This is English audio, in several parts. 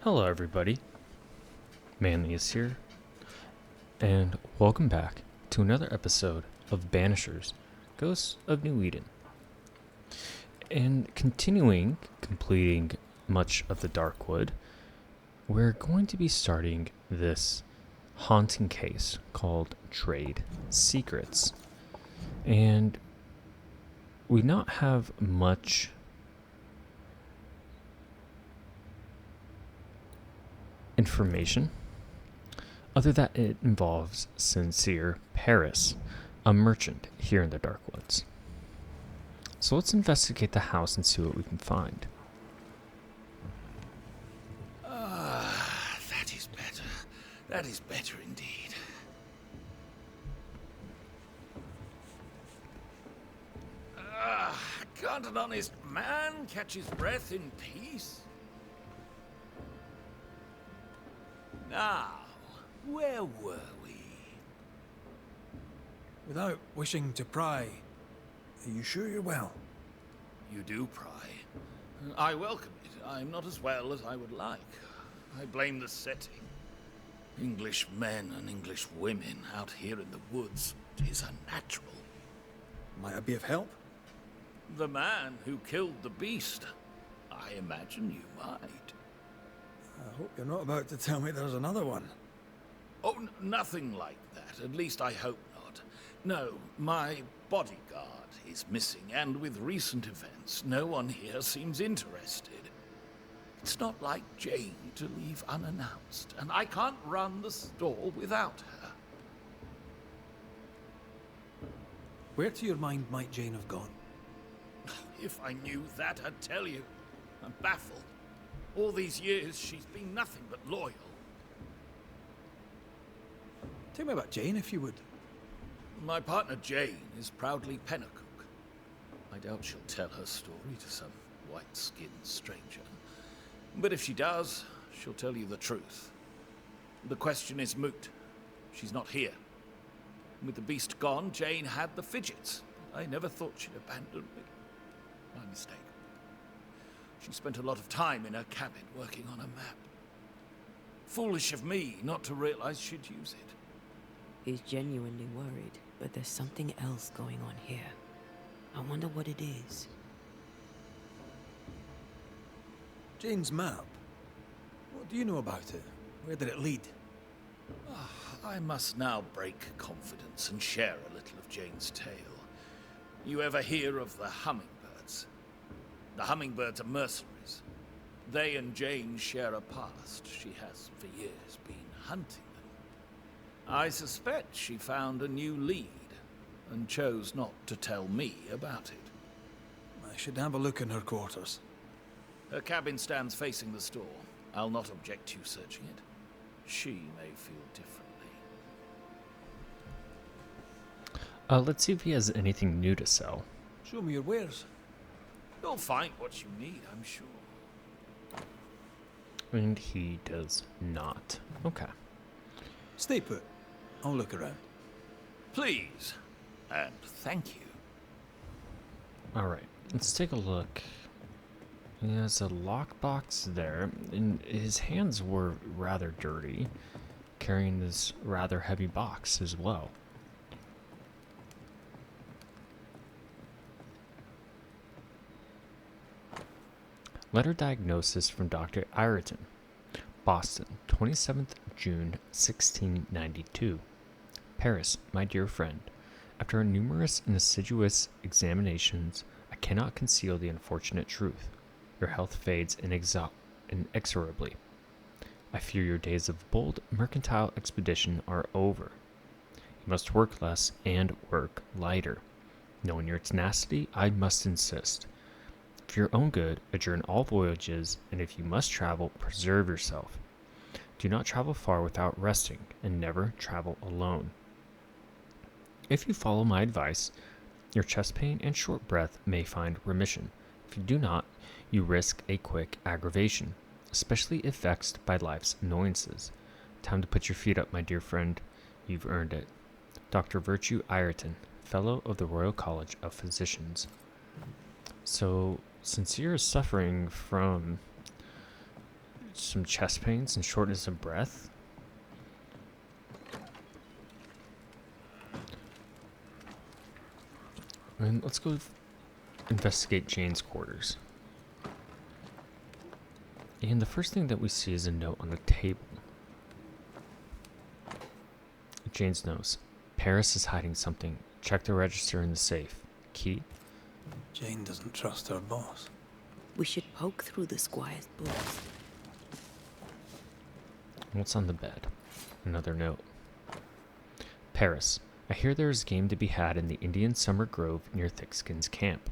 Hello, everybody. Manly is here, and welcome back to another episode of Banishers, Ghosts of New Eden. And completing much of the Darkwood, we're going to be starting this haunting case called Trade Secrets. And we not have much information other that it involves Sincere Paris, a merchant here in the Darkwoods. So let's investigate the house and see what we can find. That is better. That is better indeed. Can't an honest man catch his breath in peace? Now, where were we? Without wishing to pry, are you sure you're well? You do pry. I welcome it. I'm not as well as I would like. I blame the setting. English men and English women out here in the woods is unnatural. Might I be of help? The man who killed the beast. I imagine you might. I hope you're not about to tell me there's another one. Oh, nothing like that. At least I hope not. No, my bodyguard is missing, and with recent events, no one here seems interested. It's not like Jane to leave unannounced, and I can't run the store without her. Where to your mind might Jane have gone? If I knew that, I'd tell you. I'm baffled. All these years, she's been nothing but loyal. Tell me about Jane, if you would. My partner Jane is proudly Pennacook. I doubt she'll tell her story to some white-skinned stranger. But if she does, she'll tell you the truth. The question is moot. She's not here. With the beast gone, Jane had the fidgets. I never thought she'd abandon me. My mistake. She spent a lot of time in her cabin working on a map. Foolish of me not to realize she'd use it. He's genuinely worried, but there's something else going on here. I wonder what it is. Jane's map? What do you know about it? Where did it lead? I must now break confidence and share a little of Jane's tale. You ever hear of the hummingbirds? The hummingbirds are mercenaries. They and Jane share a past. She has, for years, been hunting them. I suspect she found a new lead and chose not to tell me about it. I should have a look in her quarters. Her cabin stands facing the store. I'll not object to you searching it. She may feel differently. Let's see if he has anything new to sell. Show me your wares. You'll find what you need, I'm sure. And he does not. Okay. Stay put. I'll look around. Please, and thank you. Alright, let's take a look. He has a lockbox there, and his hands were rather dirty, carrying this rather heavy box as well. Letter diagnosis from Dr. Ireton, Boston, 27th June 1692. Paris, my dear friend, after numerous and assiduous examinations, I cannot conceal the unfortunate truth. Your health fades inexorably. I fear your days of bold mercantile expedition are over. You must work less and work lighter. Knowing your tenacity, I must insist. For your own good, adjourn all voyages, and if you must travel, preserve yourself. Do not travel far without resting, and never travel alone. If you follow my advice, your chest pain and short breath may find remission. If you do not, you risk a quick aggravation, especially if vexed by life's annoyances. Time to put your feet up, my dear friend. You've earned it. Dr. Virtue Ireton, Fellow of the Royal College of Physicians. So, Sincere is suffering from some chest pains and shortness of breath. And let's go investigate Jane's quarters. And the first thing that we see is a note on the table. Jane's notes. Paris is hiding something. Check the register in the safe. Key? Jane doesn't trust her boss. We should poke through the squire's books. What's on the bed? Another note. Paris. I hear there is game to be had in the Indian Summer Grove near Thickskin's camp.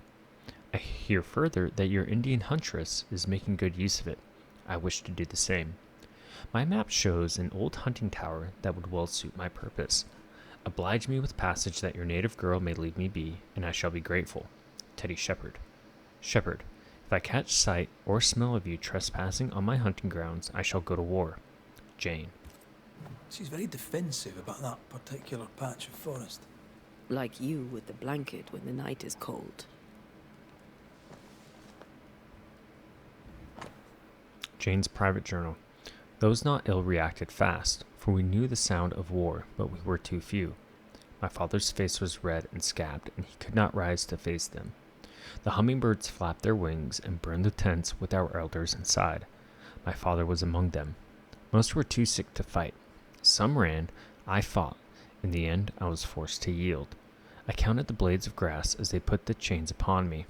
I hear further that your Indian huntress is making good use of it. I wish to do the same. My map shows an old hunting tower that would well suit my purpose. Oblige me with passage that your native girl may leave me be, and I shall be grateful. Teddy Shepherd. Shepherd, if I catch sight or smell of you trespassing on my hunting grounds, I shall go to war. Jane. She's very defensive about that particular patch of forest. Like you with the blanket when the night is cold. Jane's private journal. Those not ill reacted fast, for we knew the sound of war, but we were too few. My father's face was red and scabbed, and he could not rise to face them. The hummingbirds flapped their wings and burned the tents with our elders inside. My father was among them. Most were too sick to fight. Some ran. I fought. In the end, I was forced to yield. I counted the blades of grass as they put the chains upon me.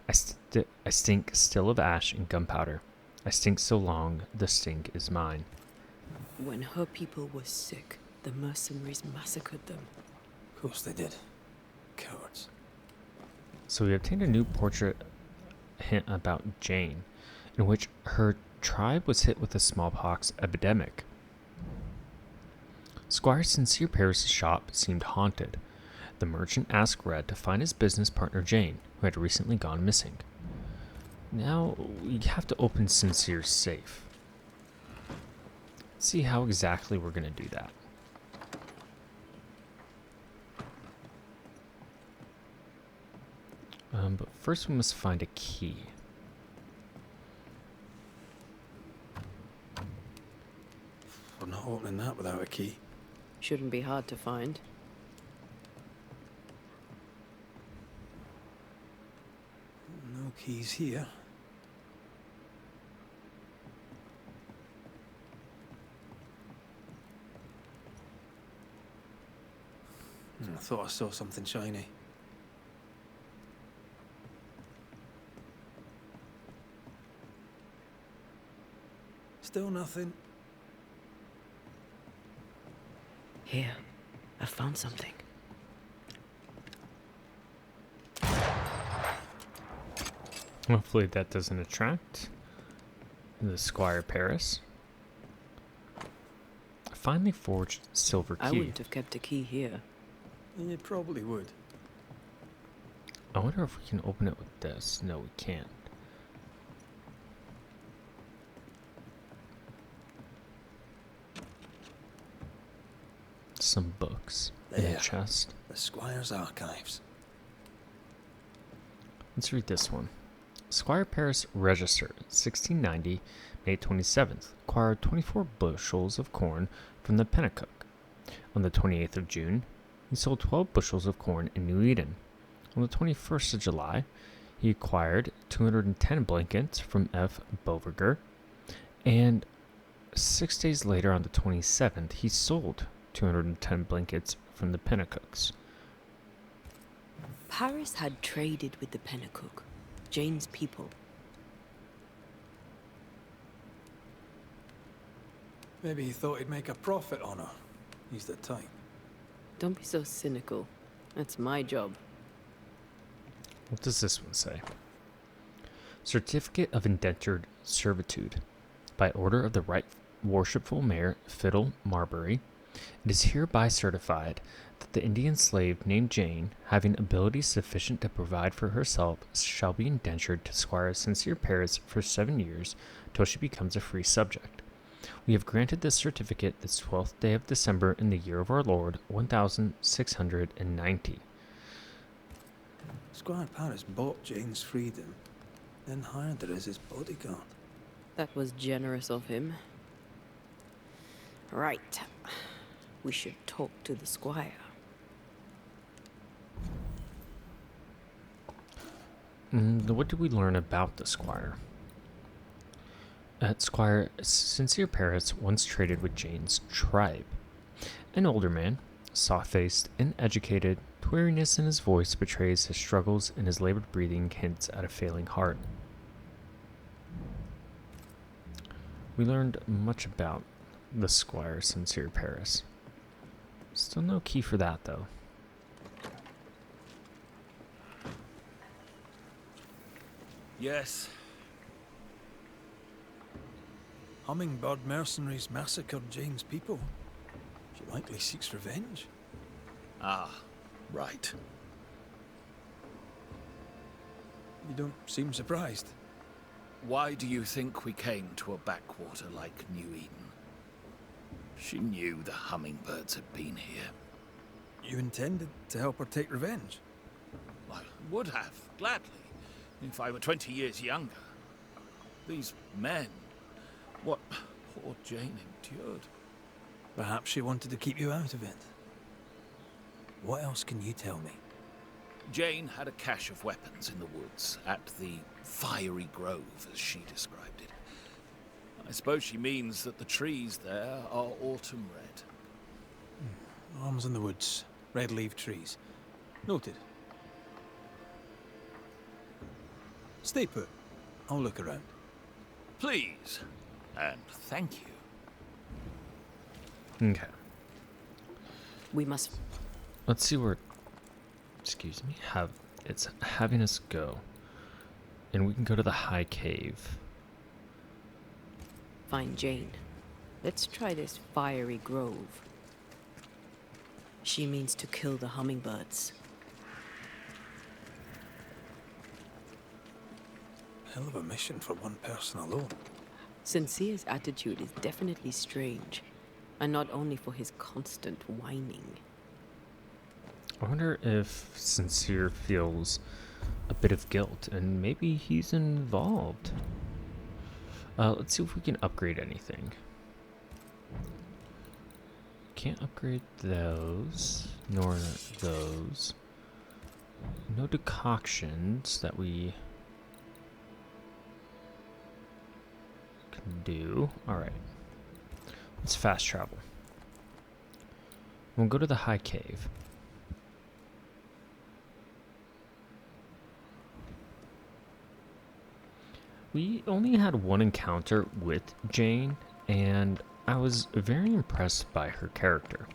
I stink still of ash and gunpowder. I stink so long, the stink is mine. When her people were sick, the mercenaries massacred them. Of course they did. Cowards. So we obtained a new portrait hint about Jane, in which her tribe was hit with a smallpox epidemic. Squire Sincere Paris' shop seemed haunted. The merchant asked Red to find his business partner Jane, who had recently gone missing. Now we have to open Sincere's safe. Let's see how exactly we're going to do that. But first we must find a key. We're not opening that without a key. Shouldn't be hard to find. No keys here. I thought I saw something shiny. Still nothing. Here, I found something. Hopefully that doesn't attract the Squire Paris. A finely forged silver key. I wouldn't have kept a key here. You probably would. I wonder if we can open it with this. No, we can't. Some books in the There. chest. The Squire's archives. Let's read this one. Squire Paris Register, 1690, May 27th, acquired 24 bushels of corn from the Pennacook. On the 28th of June, he sold 12 bushels of corn in New Eden. On the 21st of July, he acquired 210 blankets from F. Beauverger, and 6 days later, on the 27th, he sold 210 blankets from the Pennacooks. Paris had traded with the Pennacook, Jane's people. Maybe he thought he'd make a profit on her. He's the type. Don't be so cynical. That's my job. What does this one say? Certificate of Indentured Servitude. By order of the Right Worshipful Mayor Fiddle Marbury, it is hereby certified that the Indian slave named Jane, having ability sufficient to provide for herself, shall be indentured to Squire Sincere Paris for 7 years till she becomes a free subject. We have granted this certificate this 12th day of December in the year of our Lord, 1690. Squire Paris bought Jane's freedom, then hired her as his bodyguard. That was generous of him. Right. We should talk to the squire. What did we learn about the squire? Squire Sincere Paris once traded with Jane's tribe. An older man, soft-faced and educated, the weariness in his voice betrays his struggles and his labored breathing hints at a failing heart. We learned much about the Squire Sincere Paris. Still no key for that, though. Yes. Hummingbird mercenaries massacred Jane's people. She likely seeks revenge. Ah, right. You don't seem surprised. Why do you think we came to a backwater like New Eden? She knew the hummingbirds had been here. You intended to help her take revenge? I would have, gladly, if I were 20 years younger. These men, what poor Jane endured. Perhaps she wanted to keep you out of it. What else can you tell me? Jane had a cache of weapons in the woods at the fiery grove, as she described it. I suppose she means that the trees there are autumn red. Arms in the woods, red-leaved trees. Noted. Stay put. I'll look around. Please, and thank you. Okay. We must... Let's see where, excuse me, it's having us go. And we can go to the high cave. find Jane. Let's try this fiery grove. She means to kill the hummingbirds. Hell of a mission for one person alone. Sincere's attitude is definitely strange, and not only for his constant whining. I wonder if Sincere feels a bit of guilt, and maybe he's involved. Let's see if we can upgrade anything. Can't upgrade those, nor those. No decoctions that we can do. Alright. Let's fast travel. We'll go to the high cave. We only had one encounter with Jane, and I was very impressed by her character.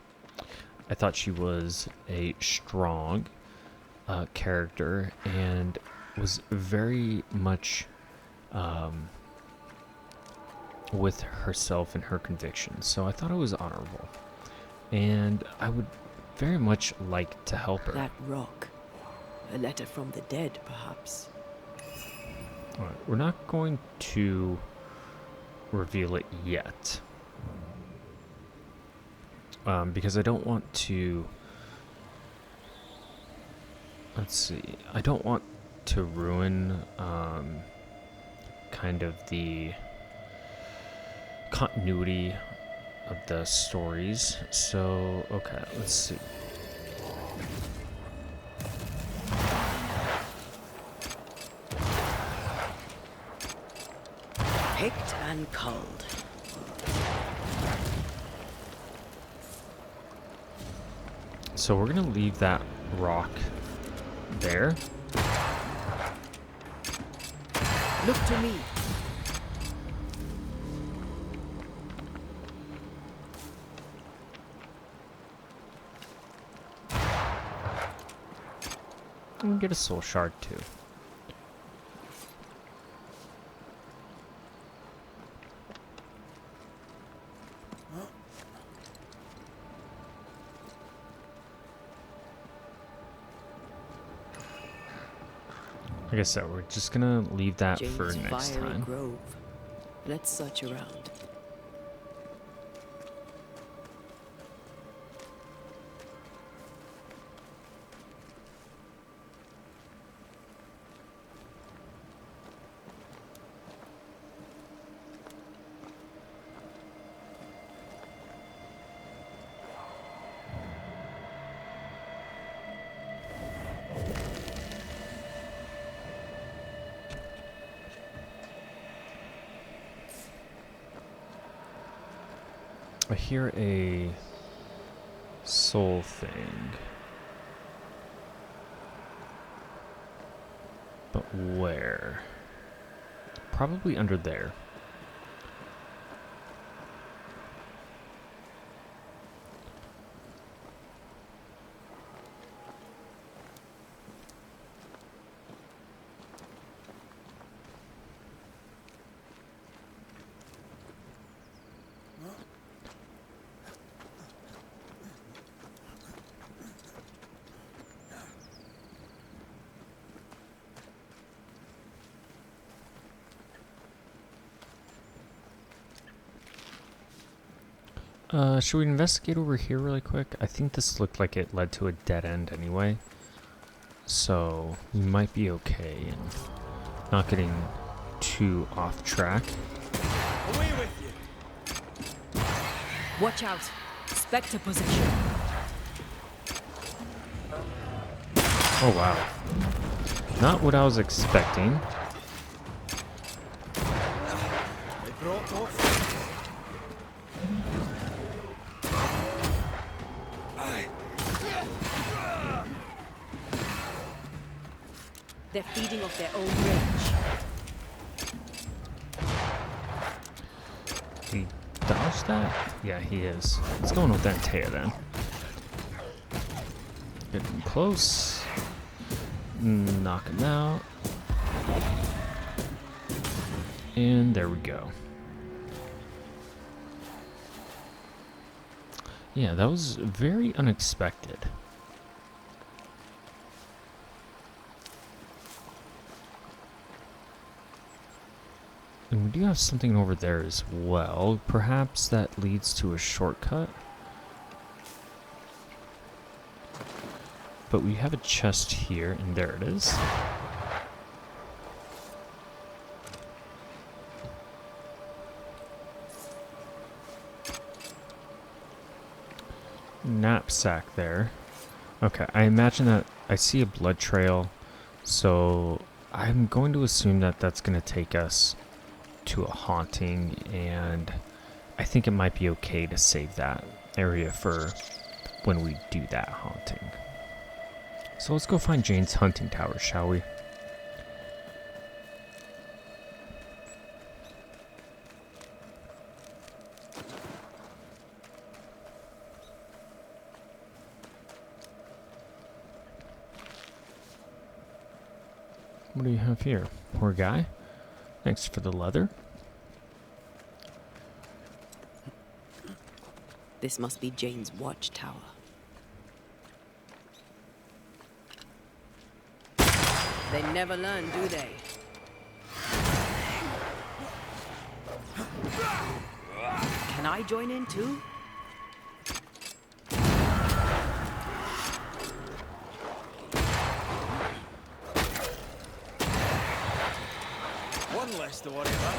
I thought she was a strong character and was very much with herself and her convictions. So I thought it was honorable. And I would very much like to help her. That rock. A letter from the dead, perhaps. Alright, we're not going to reveal it yet. Because I don't want to... Let's see. I don't want to ruin kind of the continuity of the stories. So, okay, let's see. Picked and culled. So we're gonna leave that rock there. Look to me. And get a soul shard too. Like I said, we're just gonna leave that Jane's for next fiery time. grove. Let's search around. I hear a soul thing. But where? Probably under there. Should we investigate over here really quick? I think this looked like it led to a dead end anyway. So, we might be okay in not getting too off track. Away with you! Watch out! Spectre possession. Oh wow. Not what I was expecting. They brought off. They're feeding off their own rage. He dodged that? Yeah, he is. Let's go in with Antea then. Getting close. Knock him out. And there we go. Yeah, that was very unexpected. And we do have something over there as well. Perhaps that leads to a shortcut. But we have a chest here, and there it is. Knapsack there. Okay, I imagine that I see a blood trail, so I'm going to assume that that's going to take us to a haunting, and I think it might be okay to save that area for when we do that haunting. So let's go find Jane's hunting tower, shall we? What do you have here? Poor guy. Thanks for the leather. This must be Jane's watchtower. They never learn, do they? Can I join in too? One less to worry about.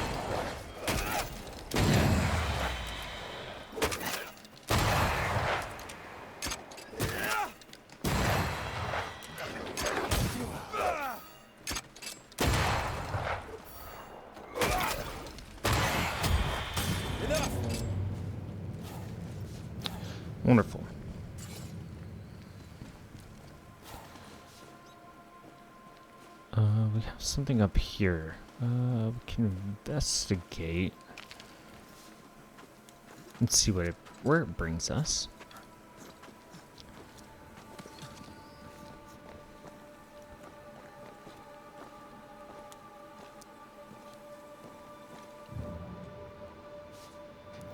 Wonderful. We have something up here. We can investigate. Let's see where it brings us.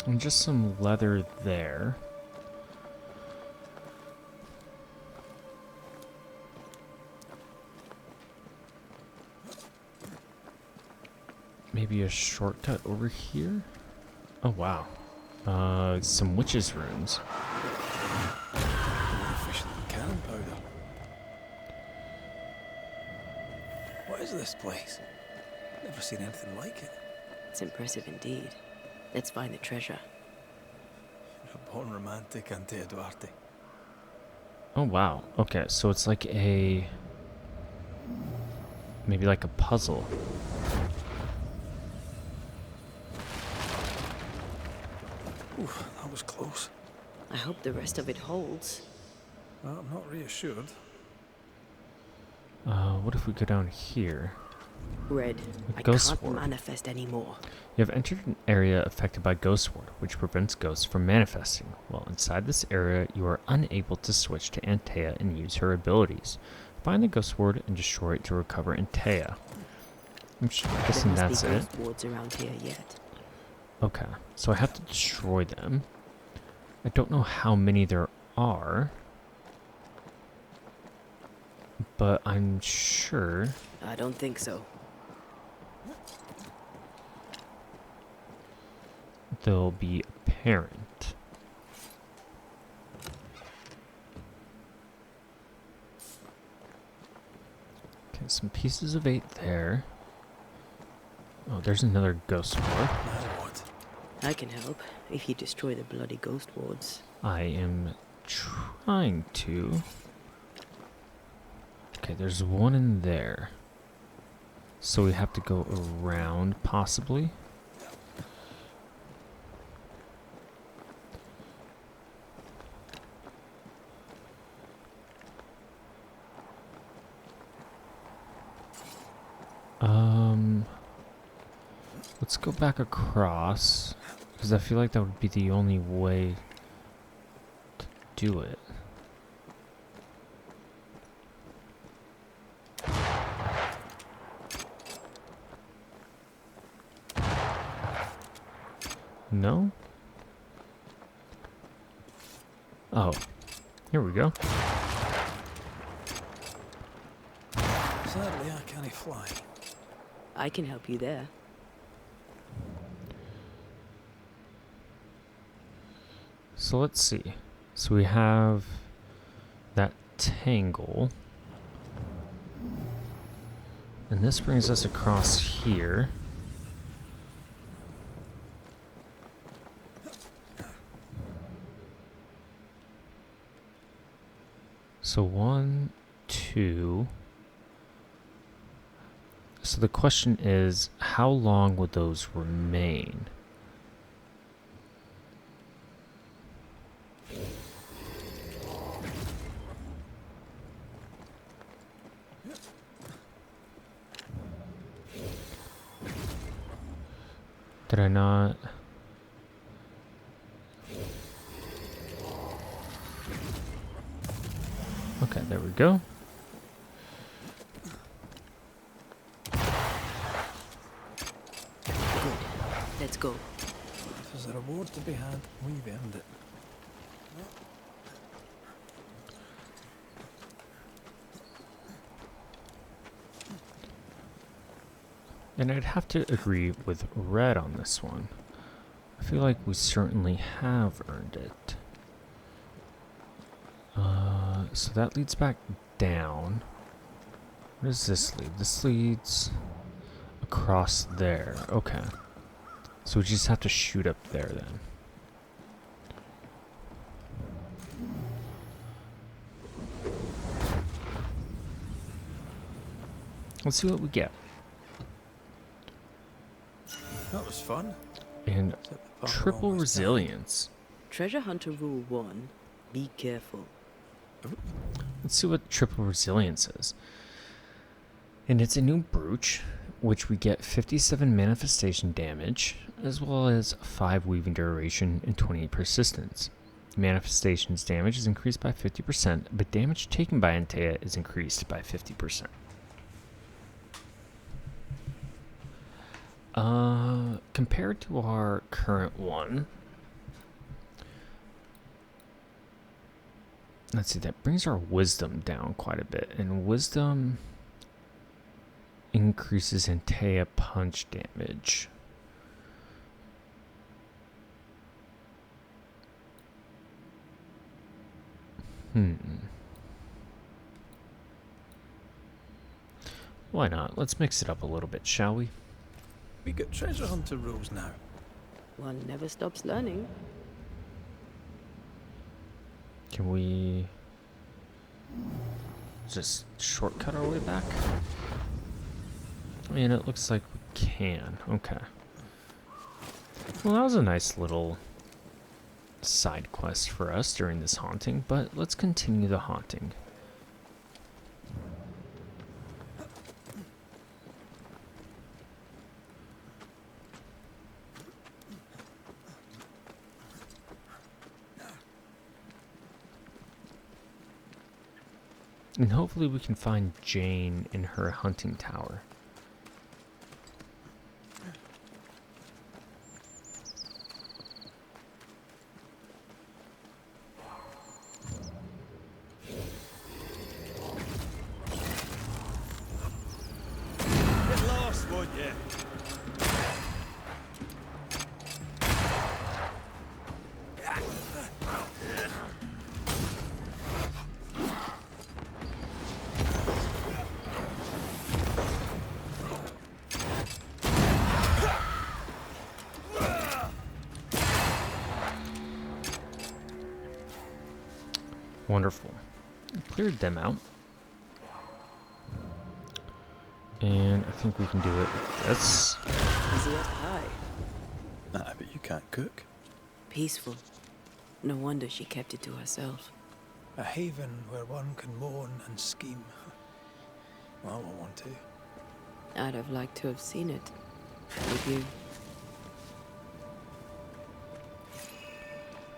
And just some leather there. Maybe a shortcut over here? Oh, wow. Some witches' runes. Officially cannon powder. What is this place? Never seen anything like it. It's impressive indeed. Let's find the treasure. You're a born romantic, Antea Duarte. Oh, wow. Okay, so it's like maybe like a puzzle. Oof, that was close. I hope the rest of it holds. Well, I'm not reassured. What if we go down here? Red, I Ghost can't ward. manifest anymore. You have entered an area affected by Ghost Ward, which prevents ghosts from manifesting. While inside this area, you are unable to switch to Antea and use her abilities. Find the Ghost Ward and destroy it to recover Antea. I'm guessing There that's must be it. ghost wards around here yet. Okay, so I have to destroy them. I don't know how many there are, but I'm sure I don't think so. they'll be apparent. Okay, some pieces of 8 there. Oh, there's another ghost ward. Now what? I can help if you destroy the bloody ghost wards. I am trying to. Okay, there's one in there. So we have to go around, possibly. Let's go back across, because I feel like that would be the only way to do it. No? Oh, here we go. Sadly, I can't fly. I can help you there. So let's see. So we have that tangle. And this brings us across here. So 1, 2. So the question is, how long would those remain? Did I not? Okay, there we go. Good. Let's go. If there's a reward to be had, we've earned it. And I'd have to agree with Red on this one. I feel like we certainly have earned it. So that leads back down. Where does this lead? This leads across there. Okay. So we just have to shoot up there then. Let's see what we get. That was fun. And Except the part where triple almost died. resilience. Treasure Hunter Rule 1. Be careful. Let's see what triple resilience is. And it's a new brooch, which we get 57 manifestation damage, as well as 5 weaving duration and 28 persistence. Manifestation's damage is increased by 50%, but damage taken by Antea is increased by 50%. Compared to our current one, let's see, that brings our wisdom down quite a bit, and wisdom increases Antea punch damage. Why not? Let's mix it up a little bit, shall we? We got treasure hunter rules now. One never stops learning. Can we just shortcut our way back? And it looks like we can. Okay. Well, that was a nice little side quest for us during this haunting, but let's continue the haunting. And hopefully we can find Jane in her hunting tower. Get lost, would you? Wonderful. Cleared them out. And I think we can do it with this. Easy as pie. Nah, but you can't cook. Peaceful. No wonder she kept it to herself. A haven where one can moan and scheme. Well, I won't want to. I'd have liked to have seen it. With you.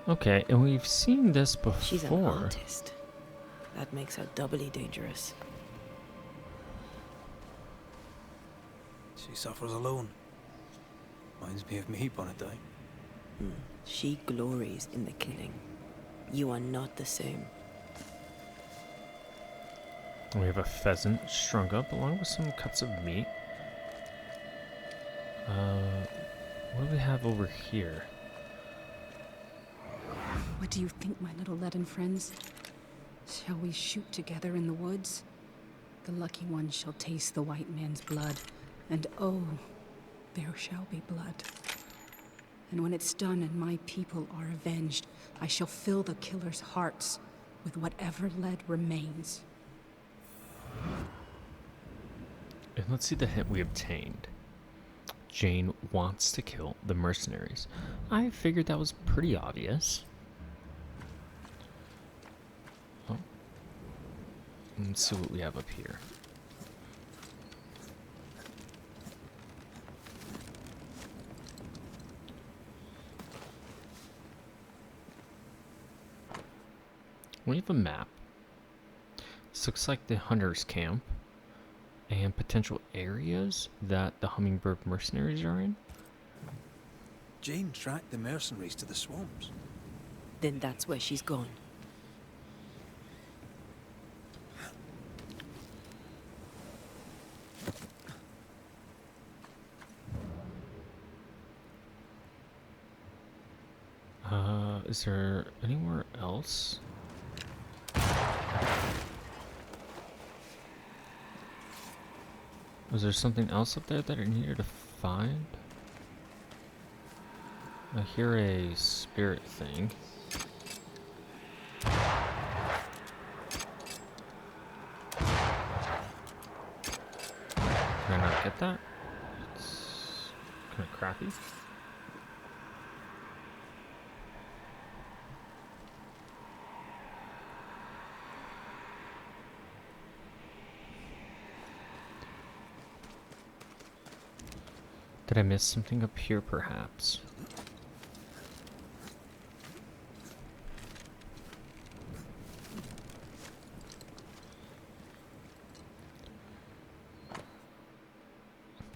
Okay, and we've seen this before. She's an artist. That makes her doubly dangerous. She suffers alone. Reminds me of me upon a time. She glories in the killing. You are not the same. We have a pheasant strung up along with some cuts of meat. What do we have over here? What do you think, my little leaden friends? Shall we shoot together in the woods? The lucky one shall taste the white man's blood, and oh, there shall be blood. And when it's done and my people are avenged, I shall fill the killers' hearts with whatever lead remains. And let's see the hint we obtained. Jane wants to kill the mercenaries. I figured that was pretty obvious. Oh. Let's see what we have up here. We have a map. This looks like the hunter's camp and potential areas that the hummingbird mercenaries are in. Jane tracked the mercenaries to the swamps. Then that's where she's gone. Is there anywhere else? Was there something else up there that I needed to find? I hear a spirit thing. Can I not get that? It's kind of crappy. Did I miss something up here, perhaps?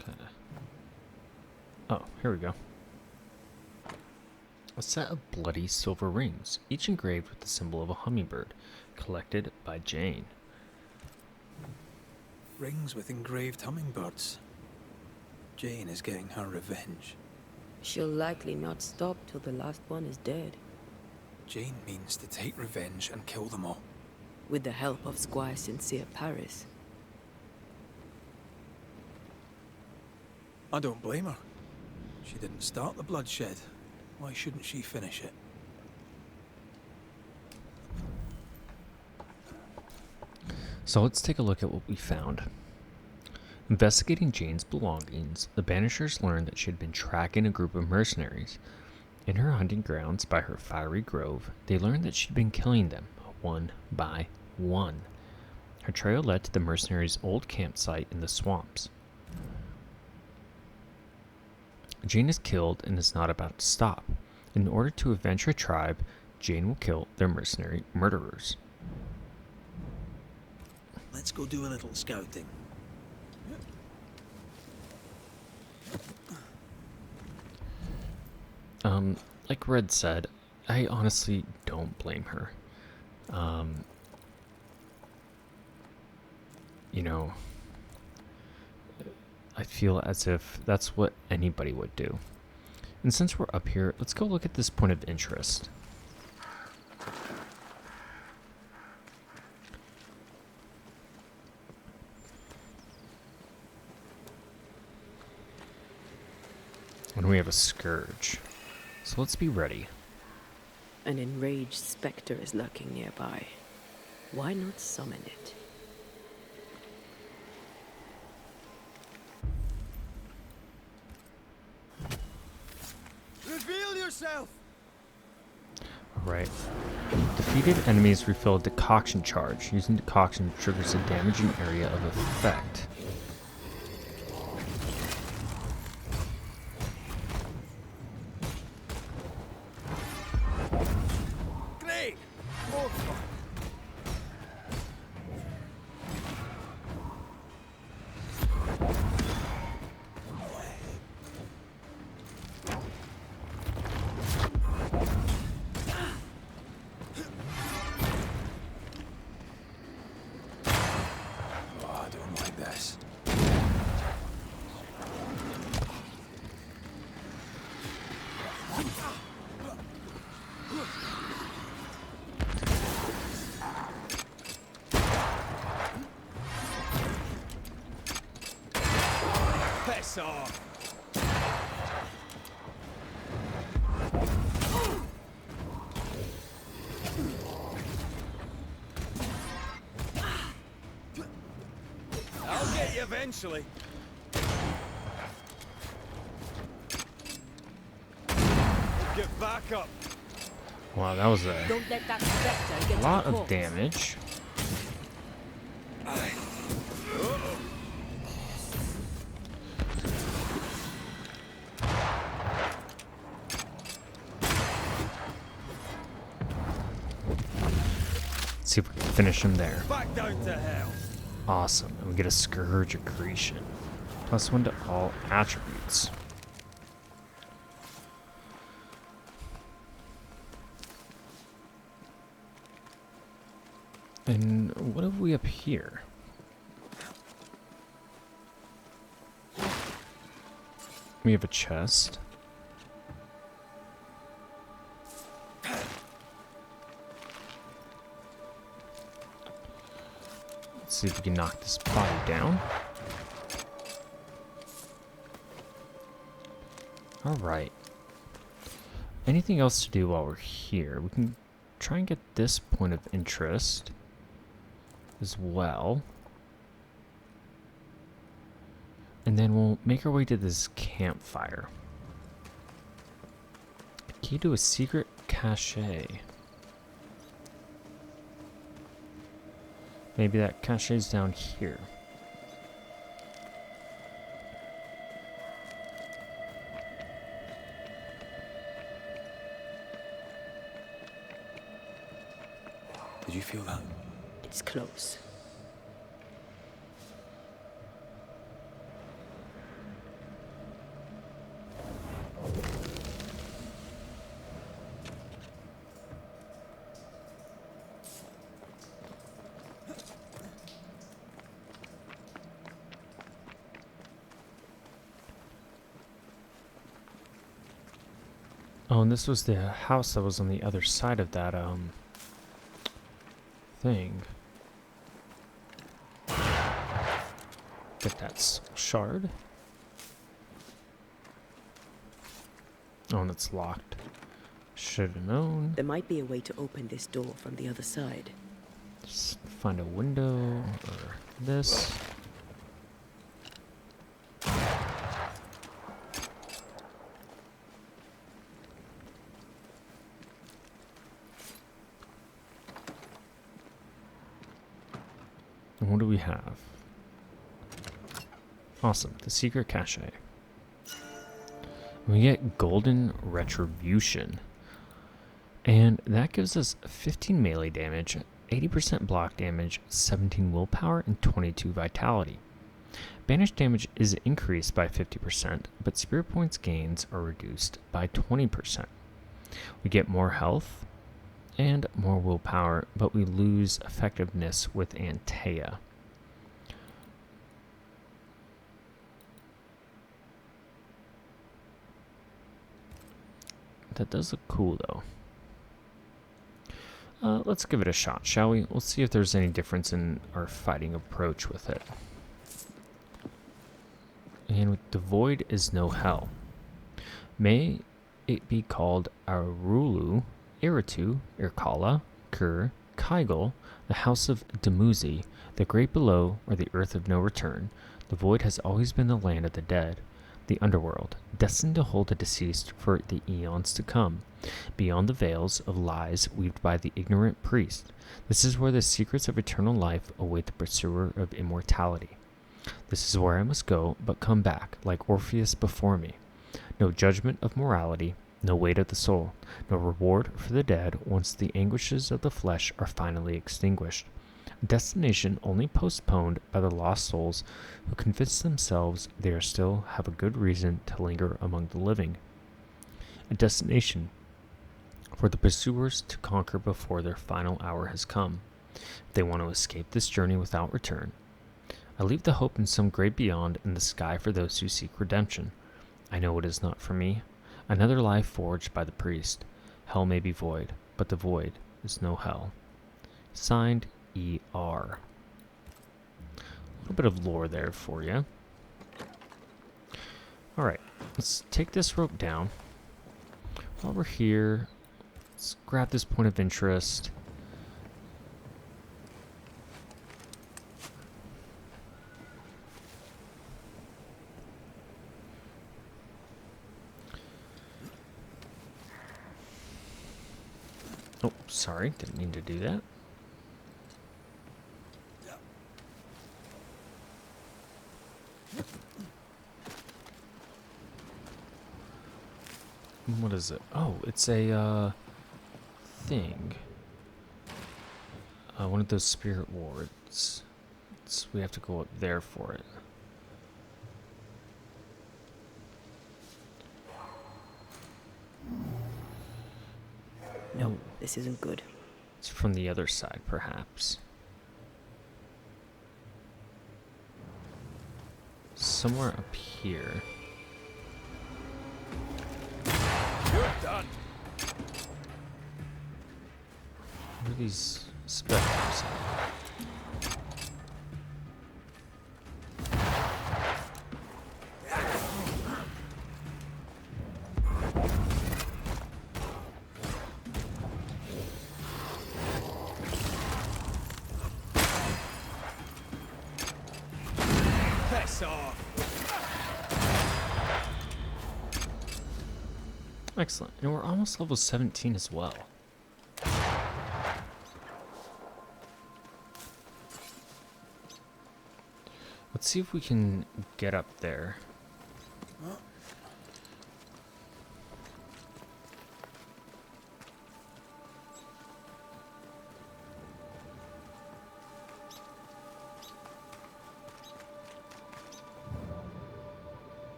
Okay. Oh, here we go. A set of bloody silver rings, each engraved with the symbol of a hummingbird, collected by Jane. Rings with engraved hummingbirds. Jane is getting her revenge. She'll likely not stop till the last one is dead. Jane means to take revenge and kill them all. With the help of Squire Sincere Paris. I don't blame her. She didn't start the bloodshed. Why shouldn't she finish it? So let's take a look at what we found. Investigating Jane's belongings, the Banishers learned that she had been tracking a group of mercenaries. In her hunting grounds by her fiery grove, they learned that she'd been killing them, one by one. Her trail led to the mercenaries' old campsite in the swamps. Jane is killed and is not about to stop. In order to avenge her tribe, Jane will kill their mercenary murderers. Let's go do a little scouting. Like Red said, I honestly don't blame her. You know, I feel as if that's what anybody would do. And since we're up here, let's go look at this point of interest. And we have a scourge. So let's be ready. An enraged specter is lurking nearby. Why not summon it? Reveal yourself! Alright. Defeated enemies refill a decoction charge. Using decoction triggers a damaging area of effect. Great! I don't like this. Piss off! I'll get you eventually. Get back up. Wow, that was a Don't let that specter get lot to the of corpse. damage. Let's see if we can finish him there. Back down to hell. Awesome. And we get a Scourge Accretion. +1 to all attributes. And what have we up here? We have a chest. Let's see if we can knock this body down. Alright. Anything else to do while we're here? We can try and get this point of interest as well. And then we'll make our way to this campfire. Key to a secret cache. Maybe that cache is down here. Did you feel that? It's close. Oh, and this was the house that was on the other side of that, thing. Get that shard. Oh, and it's locked. Should have known. There might be a way to open this door from the other side. Just find a window or this. what do we have? Awesome, the secret cache. We get golden retribution. And that gives us 15 melee damage, 80% block damage, 17 willpower, and 22 vitality. Banish damage is increased by 50%, but spirit points gains are reduced by 20%. We get more health and more willpower, but we lose effectiveness with Antea. That does look cool, though. Let's give it a shot, shall we? We'll see if there's any difference in our fighting approach with it. And with the void is no hell. May it be called Arulu, Iritu, Irkala, Kur, Kaigul, the house of Demuzi, the great below, or the earth of no return. The void has always been the land of the dead, the underworld, destined to hold the deceased for the eons to come, beyond the veils of lies weaved by the ignorant priest. This is where the secrets of eternal life await the pursuer of immortality. This is where I must go, but come back, like Orpheus before me. No judgment of morality, no weight of the soul, no reward for the dead once the anguishes of the flesh are finally extinguished. A destination only postponed by the lost souls who convince themselves they still have a good reason to linger among the living. A destination for the pursuers to conquer before their final hour has come, if they want to escape this journey without return. I leave the hope in some great beyond in the sky for those who seek redemption. I know it is not for me. Another life forged by the priest. Hell may be void, but the void is no hell. Signed, E.R. A little bit of lore there for you. Alright, let's take this rope down. While we're here, let's grab this point of interest. Oh, sorry, didn't mean to do that. What is it? Oh, it's a thing. One of those spirit wards. We have to go up there for it. No, this isn't good. It's from the other side, perhaps. Somewhere up here. You're done. What are these specters? Piss off. Excellent. And we're almost level 17 as well. Let's see if we can get up there.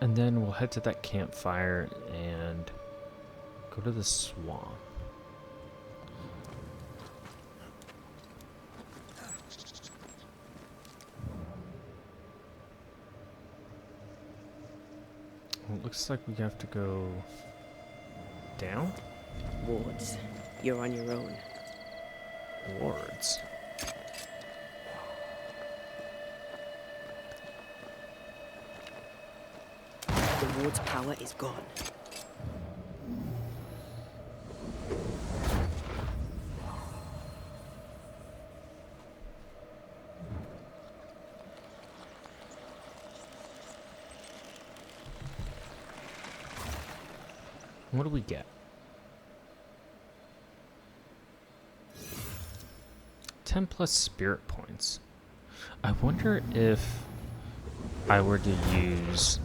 And then we'll head to that campfire and go to the swamp. Well, it looks like we have to go down? Wards, you're on your own. Wards. The ward's power is gone. What do we get? 10 10 plus spirit points. I wonder if I were to use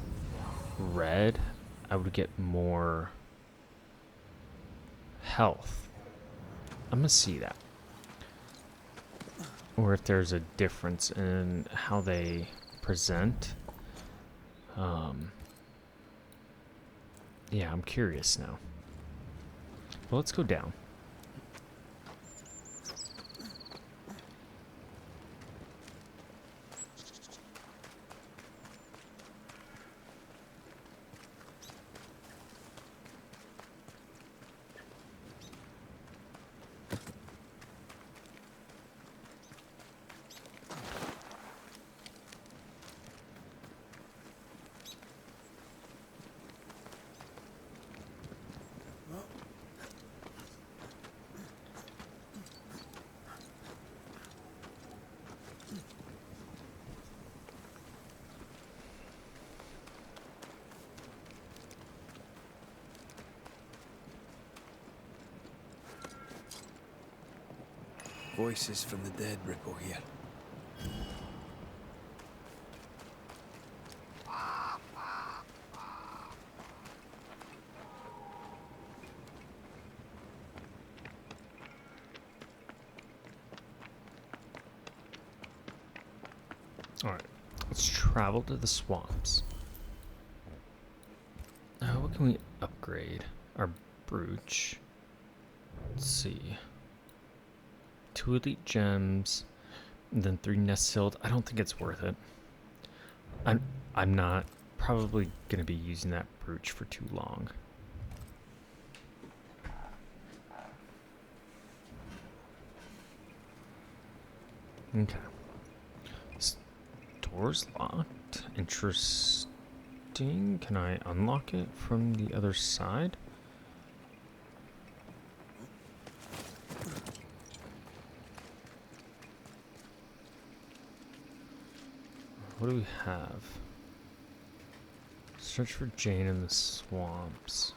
red, I would get more health. I'm gonna see that. Or if there's a difference in how they present. Yeah, I'm curious now. Well, let's go down. Voices from the dead ripple here. Alright, let's travel to the swamps. What can we upgrade? Our brooch. Let's see. 2 elite gems, and then 3 nest sealed. I don't think it's worth it. I'm not probably gonna be using that brooch for too long. Okay. This door's locked. Interesting. Can I unlock it from the other side? What do we have? Search for Jane in the swamps.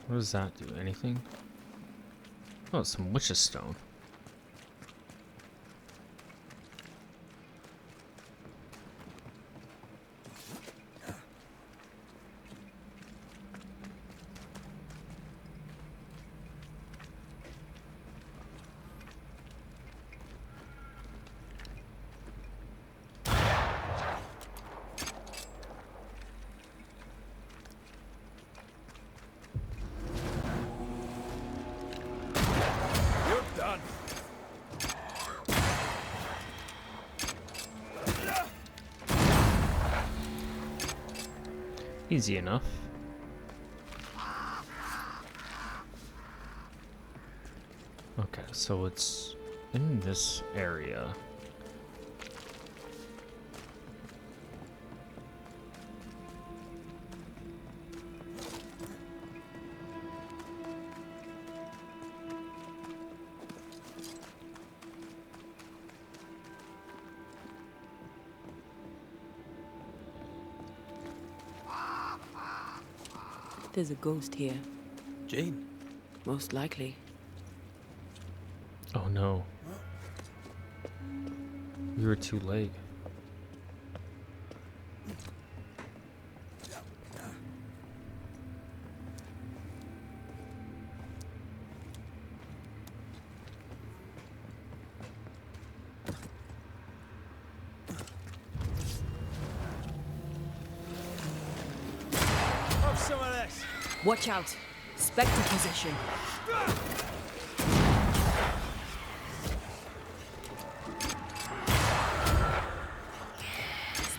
What does that do? Anything? Oh, some witch's stone. Easy enough. Okay, so it's in this area. There's a ghost here. Jane? Most likely. Oh no. We were too late. Some of this. Watch out! Spectre position.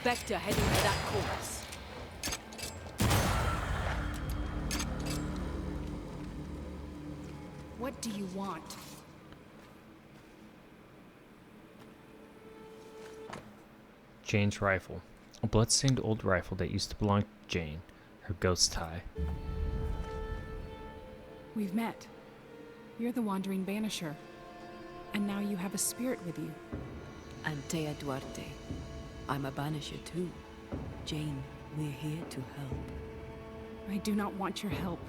Spectre heading to that course. What do you want? Jane's rifle. A bloodstained old rifle that used to belong to Jane. Her ghost tie. We've met. You're the wandering Banisher. And now you have a spirit with you. Antea Duarte. I'm a Banisher too. Jane, we're here to help. I do not want your help.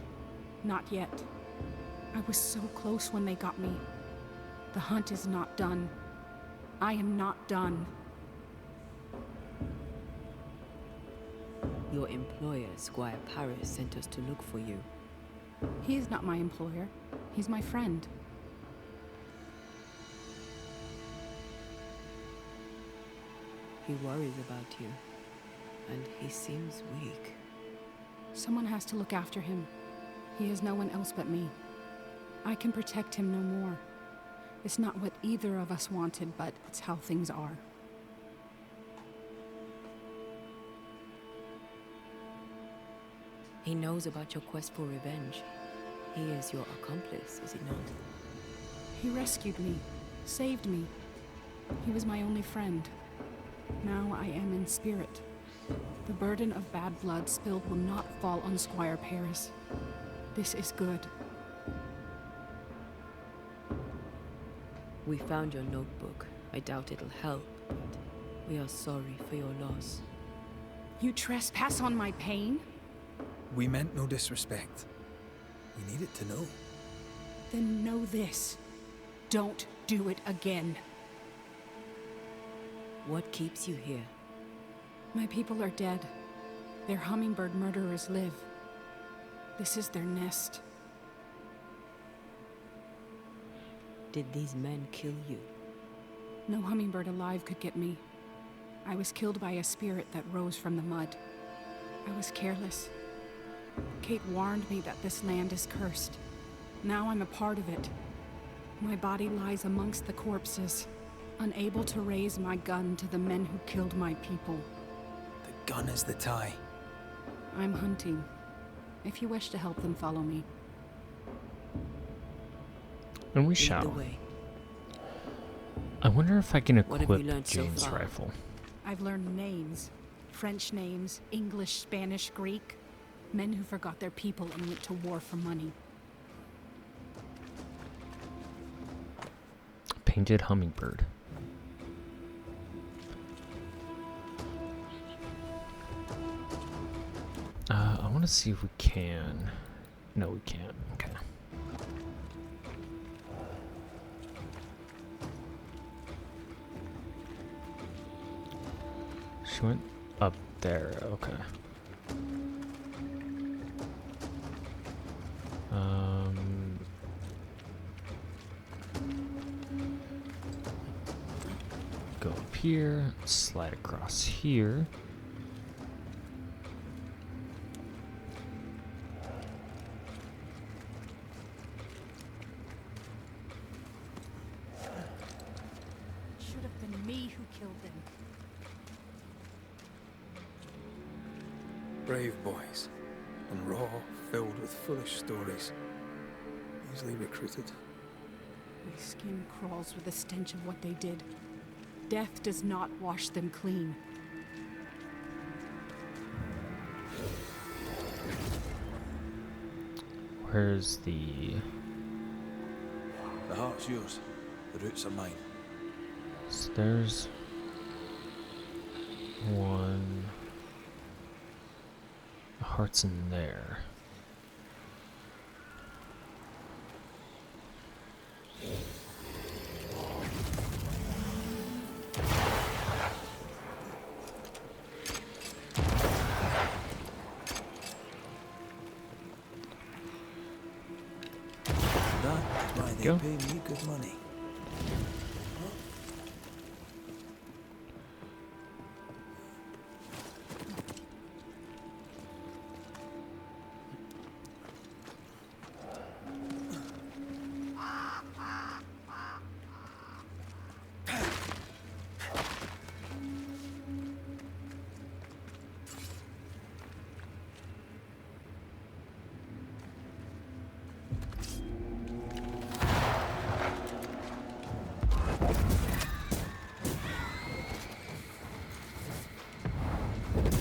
Not yet. I was so close when they got me. The hunt is not done. I am not done. Your employer, Squire Paris, sent us to look for you. He is not my employer. He's my friend. He worries about you, and he seems weak. Someone has to look after him. He has no one else but me. I can protect him no more. It's not what either of us wanted, but it's how things are. He knows about your quest for revenge. He is your accomplice, is he not? He rescued me, saved me. He was my only friend. Now I am in spirit. The burden of bad blood spilled will not fall on Squire Paris. This is good. We found your notebook. I doubt it'll help, but we are sorry for your loss. You trespass on my pain? We meant no disrespect. We needed to know. Then know this. Don't do it again. What keeps you here? My people are dead. Their hummingbird murderers live. This is their nest. Did these men kill you? No hummingbird alive could get me. I was killed by a spirit that rose from the mud. I was careless. Kate warned me that this land is cursed. Now I'm a part of it. My body lies amongst the corpses, unable to raise my gun to the men who killed my people. The gun is the tie. I'm hunting. If you wish to help them, follow me. And we Lead the shall. way. I wonder if I can What have you equip learned so Jane's far? rifle. I've learned names. French names, English, Spanish, Greek. Men who forgot their people and went to war for money. Painted hummingbird. I want to see if we can. No, we can't. Okay. She went up there. Okay. Go up here, slide across here. It should have been me who killed them. Brave boys. And raw, filled with foolish stories. Easily recruited. My skin crawls with the stench of what they did. Death does not wash them clean. Where's the... The heart's yours. The roots are mine. So there's one. The heart's in there. That's why they Go. pay me good money.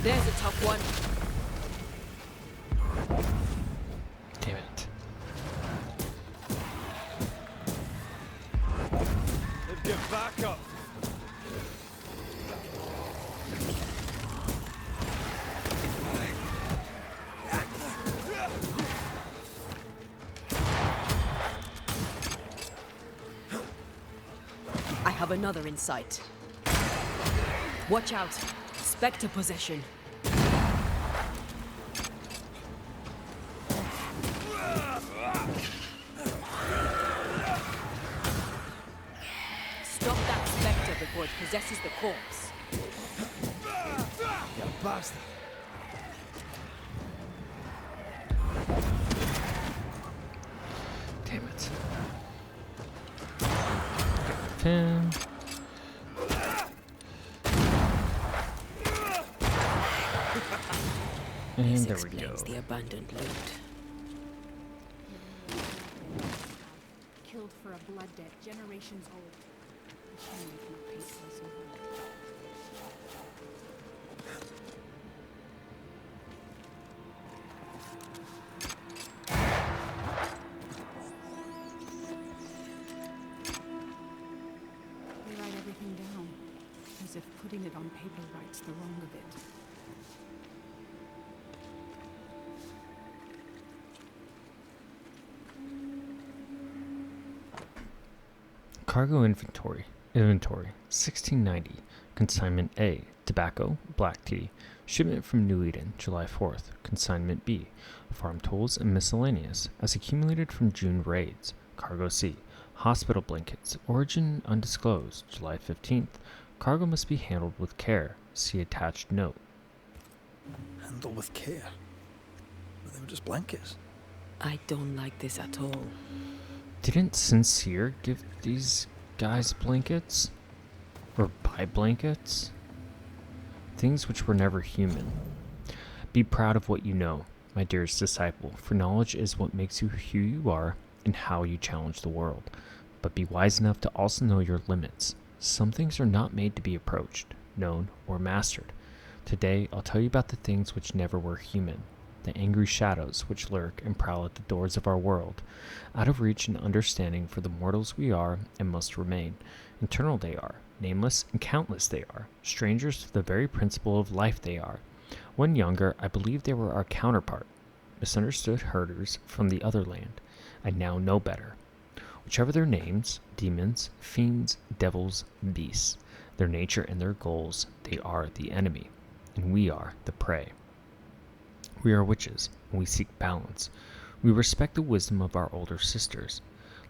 There's a tough one. Damn it. Get back up! have another in sight. Watch out. Spectre possession. Stop that spectre before it possesses the corpse. You bastard! Damn it. Him. And This there we go. explains the abandoned loot. Killed for a blood debt generations old. A shame we cannot pay for this over. They write everything down, as if putting it on paper rights the wrong of it. Cargo inventory, 1690. Consignment A, tobacco, black tea. Shipment from New Eden, July 4th. Consignment B, farm tools and miscellaneous, as accumulated from June raids. Cargo C, hospital blankets, origin undisclosed, July 15th. Cargo must be handled with care. See attached note. Handle with care. But they were just blankets. I don't like this at all. Didn't Sincere give these guys blankets? Or buy blankets? Things which were never human. Be proud of what you know, my dearest disciple, for knowledge is what makes you who you are and how you challenge the world. But be wise enough to also know your limits. Some things are not made to be approached, known, or mastered. Today, I'll tell you about the things which never were human. The angry shadows which lurk and prowl at the doors of our world, out of reach and understanding for the mortals we are and must remain. Eternal they are, nameless and countless they are, strangers to the very principle of life they are. When younger, I believed they were our counterpart, misunderstood herders from the other land. I now know better. Whichever their names, demons, fiends, devils, beasts, their nature and their goals, they are the enemy, and we are the prey. We are witches, and we seek balance. We respect the wisdom of our older sisters.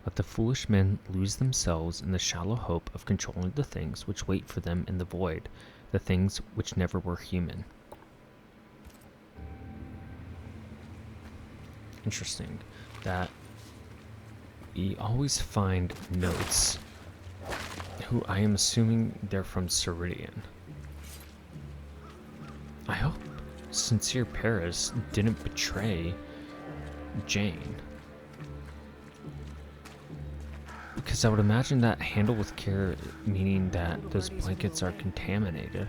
Let the foolish men lose themselves in the shallow hope of controlling the things which wait for them in the void, the things which never were human. Interesting that we always find notes, who I am assuming they're from Ceridian. I hope Sincere Paris didn't betray Jane, because I would imagine that handle with care meaning that those blankets are contaminated.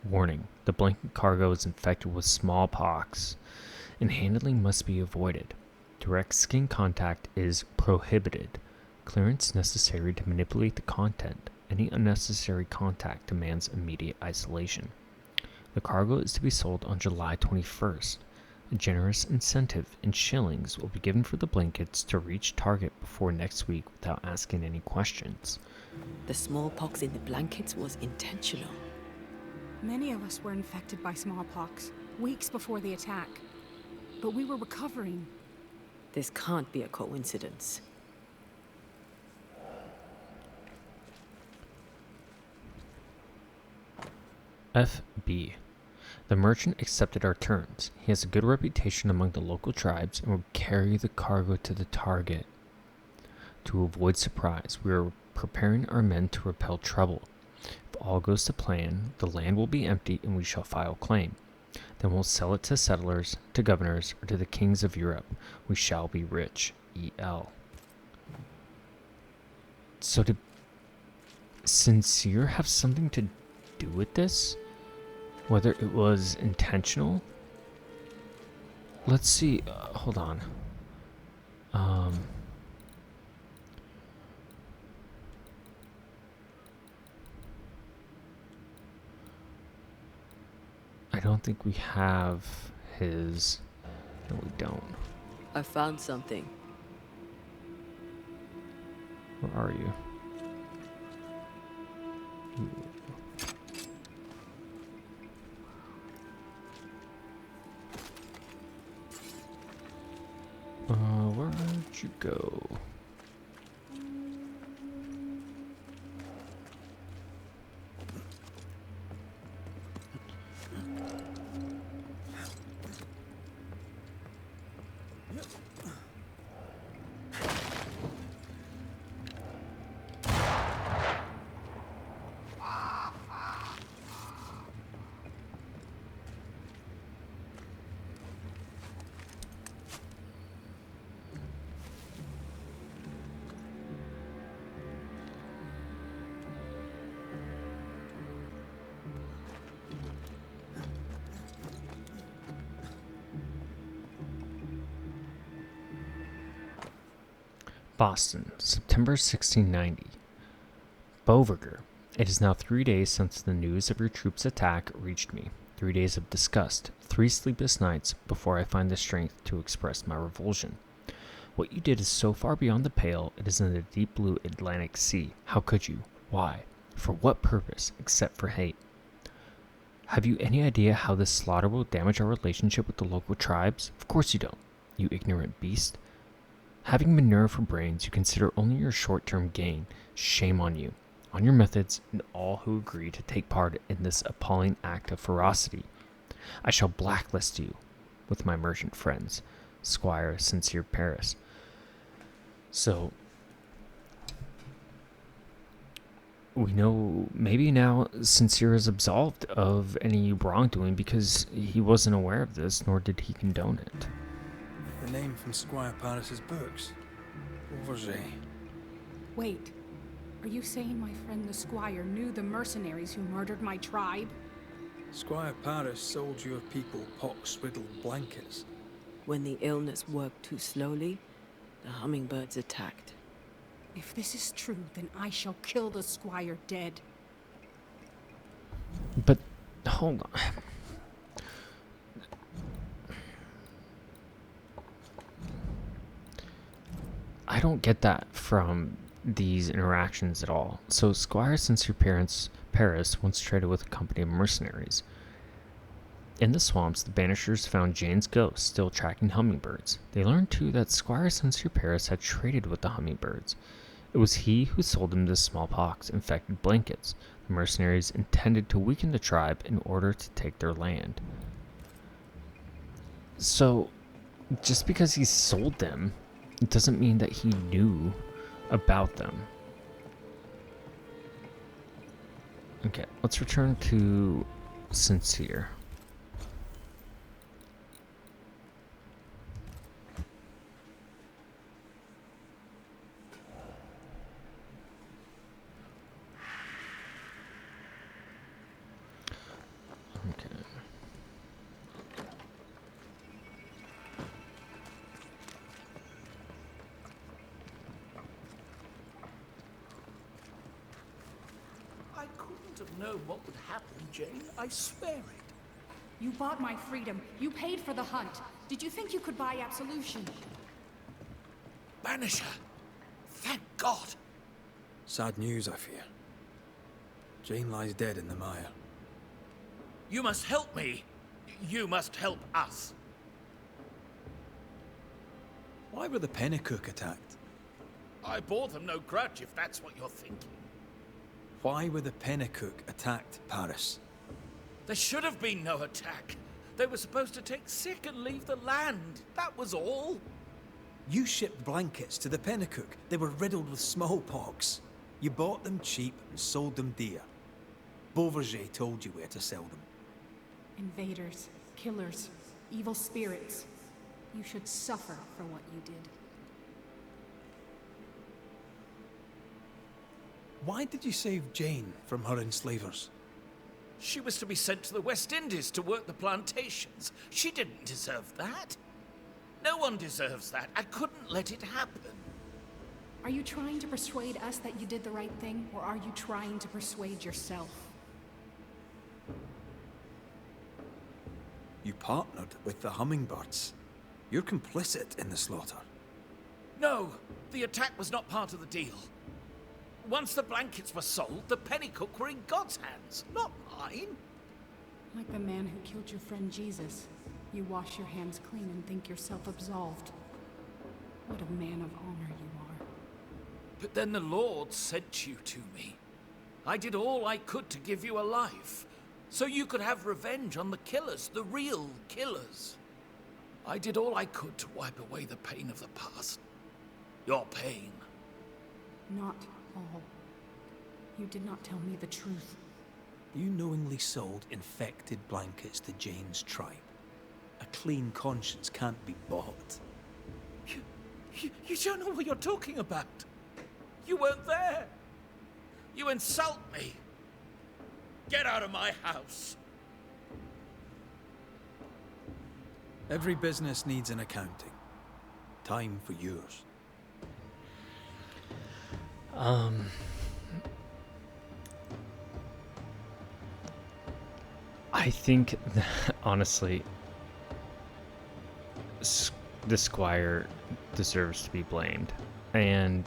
Warning: the blanket cargo is infected with smallpox, and handling must be avoided. Direct skin contact is prohibited. Clearance necessary to manipulate the content. Any unnecessary contact demands immediate isolation. The cargo is to be sold on July 21st. A generous incentive in shillings will be given for the blankets to reach target before next week without asking any questions. The smallpox in the blankets was intentional. Many of us were infected by smallpox weeks before the attack, but we were recovering. This can't be a coincidence. FB. The merchant accepted our terms. He has a good reputation among the local tribes and will carry the cargo to the target. To avoid surprise, we are preparing our men to repel trouble. If all goes to plan, the land will be empty and we shall file claim. Then we'll sell it to settlers, to governors, or to the kings of Europe. We shall be rich. E.L. So did Sincere have something to do with this? Whether it was intentional? Let's see. Hold on. I don't think we have his. No, we don't. I found something. Where are you? Where'd you go? Boston, September 1690. Beauverger, it is now 3 days since the news of your troops' attack reached me. 3 days of disgust, 3 sleepless nights before I find the strength to express my revulsion. What you did is so far beyond the pale, it is in the deep blue Atlantic Sea. How could you? Why? For what purpose, except for hate? Have you any idea how this slaughter will damage our relationship with the local tribes? Of course you don't, you ignorant beast. Having been nerve for brains, you consider only your short-term gain. Shame on you, on your methods, and all who agree to take part in this appalling act of ferocity. I shall blacklist you with my merchant friends, Squire Sincere Paris. So, we know maybe now Sincere is absolved of any wrongdoing because he wasn't aware of this, nor did he condone it. The name from Squire Paris's books. Oversea. Wait, are you saying my friend the Squire knew the mercenaries who murdered my tribe? Squire Paris sold your people pox-riddled blankets. When the illness worked too slowly, the hummingbirds attacked. If this is true, then I shall kill the Squire dead. But, hold on. I don't get that from these interactions at all. So Squire Sincere Paris once traded with a company of mercenaries. In the swamps, the Banishers found Jane's ghost still tracking hummingbirds. They learned too that Squire Sincere Paris had traded with the hummingbirds. It was he who sold them the smallpox-infected blankets. The mercenaries intended to weaken the tribe in order to take their land. So, just because he sold them, it doesn't mean that he knew about them. Okay, let's return to Sincere. Okay. I couldn't have known what would happen, Jane. I swear it. You bought my freedom. You paid for the hunt. Did you think you could buy absolution? Banisher! Thank God! Sad news, I fear. Jane lies dead in the mire. You must help me. You must help us. Why were the Pennacook attacked? I bore them no grudge, if that's what you're thinking. Why were the Pennacook attacked, Paris? There should have been no attack. They were supposed to take sick and leave the land. That was all. You shipped blankets to the Pennacook. They were riddled with smallpox. You bought them cheap and sold them dear. Beauverger told you where to sell them. Invaders, killers, evil spirits. You should suffer for what you did. Why did you save Jane from her enslavers? She was to be sent to the West Indies to work the plantations. She didn't deserve that. No one deserves that. I couldn't let it happen. Are you trying to persuade us that you did the right thing, or are you trying to persuade yourself? You partnered with the hummingbirds. You're complicit in the slaughter. No, the attack was not part of the deal. Once the blankets were sold, the Pennycook were in God's hands, not mine. Like the man who killed your friend Jesus. You wash your hands clean and think yourself absolved. What a man of honor you are. But then the Lord sent you to me. I did all I could to give you a life, so you could have revenge on the killers, the real killers. I did all I could to wipe away the pain of the past. Your pain. Not all. You did not tell me the truth. You knowingly sold infected blankets to Jane's tribe. A clean conscience can't be bought. You don't know what you're talking about. You weren't there. You insult me. Get out of my house. Every business needs an accounting. Time for yours. I think that, honestly, the Squire deserves to be blamed. And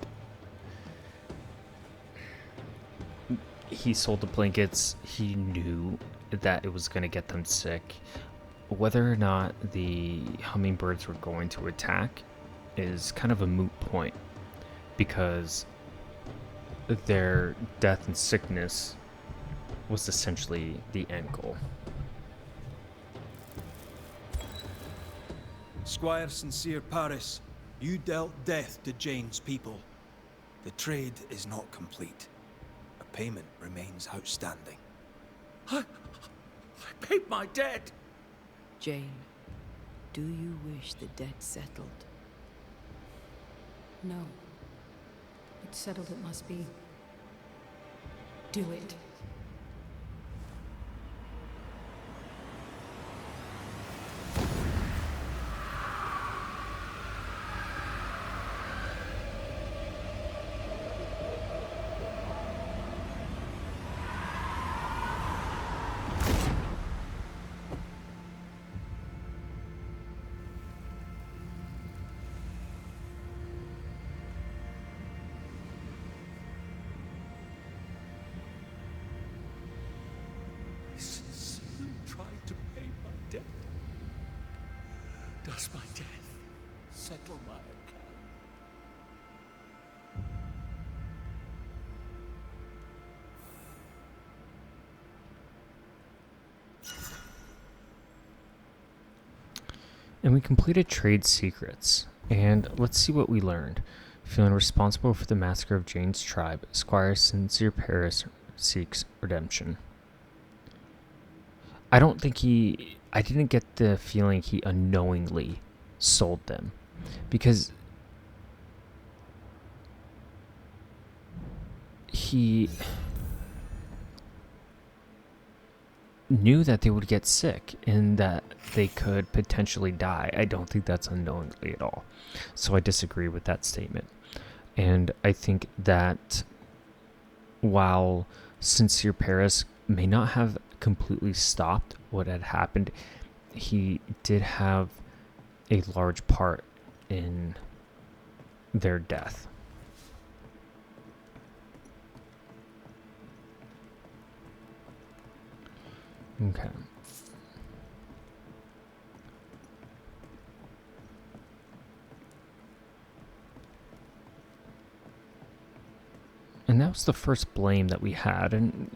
he sold the blankets. He knew that it was going to get them sick. Whether or not the hummingbirds were going to attack is kind of a moot point, because their death and sickness was essentially the end goal. Squire Sincere Paris, you dealt death to Jane's people. The trade is not complete. A payment remains outstanding. I paid my debt. Jane, do you wish the debt settled? No. It's settled it must be. Do it. Tried to pay my debt. Does my death settle my account? And we completed trade secrets. And let's see what we learned. Feeling responsible for the massacre of Jane's tribe, Squire Sincere Paris seeks redemption. I didn't get the feeling he unknowingly sold them, because he knew that they would get sick and that they could potentially die. I don't think that's unknowingly at all. So I disagree with that statement. And I think that while Sincere Paris may not have completely stopped what had happened, he did have a large part in their death. Okay. And that was the first blame that we had. And,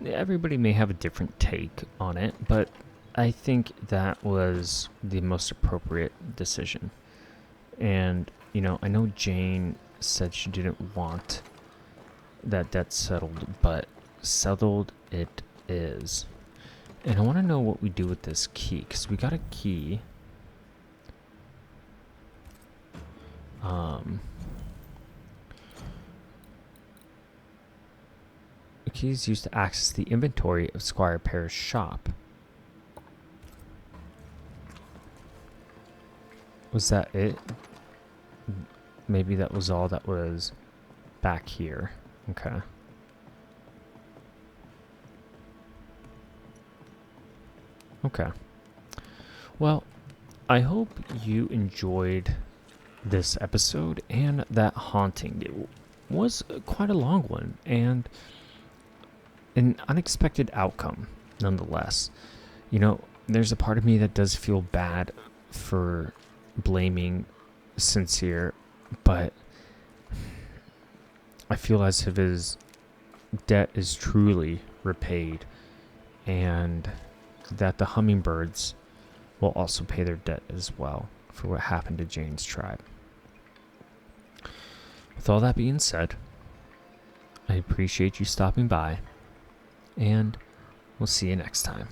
everybody may have a different take on it, but I think that was the most appropriate decision. And, I know Jane said she didn't want that debt settled, but settled it is. And I want to know what we do with this key, because we got a key. The key is used to access the inventory of Squire Paris' shop. Was that it? Maybe that was all that was back here. Okay. Okay. Well, I hope you enjoyed this episode and that haunting. It was quite a long one and an unexpected outcome, nonetheless. You know, there's a part of me that does feel bad for blaming Sincere, but I feel as if his debt is truly repaid, and that the hummingbirds will also pay their debt as well for what happened to Jane's tribe. With all that being said, I appreciate you stopping by, and we'll see you next time.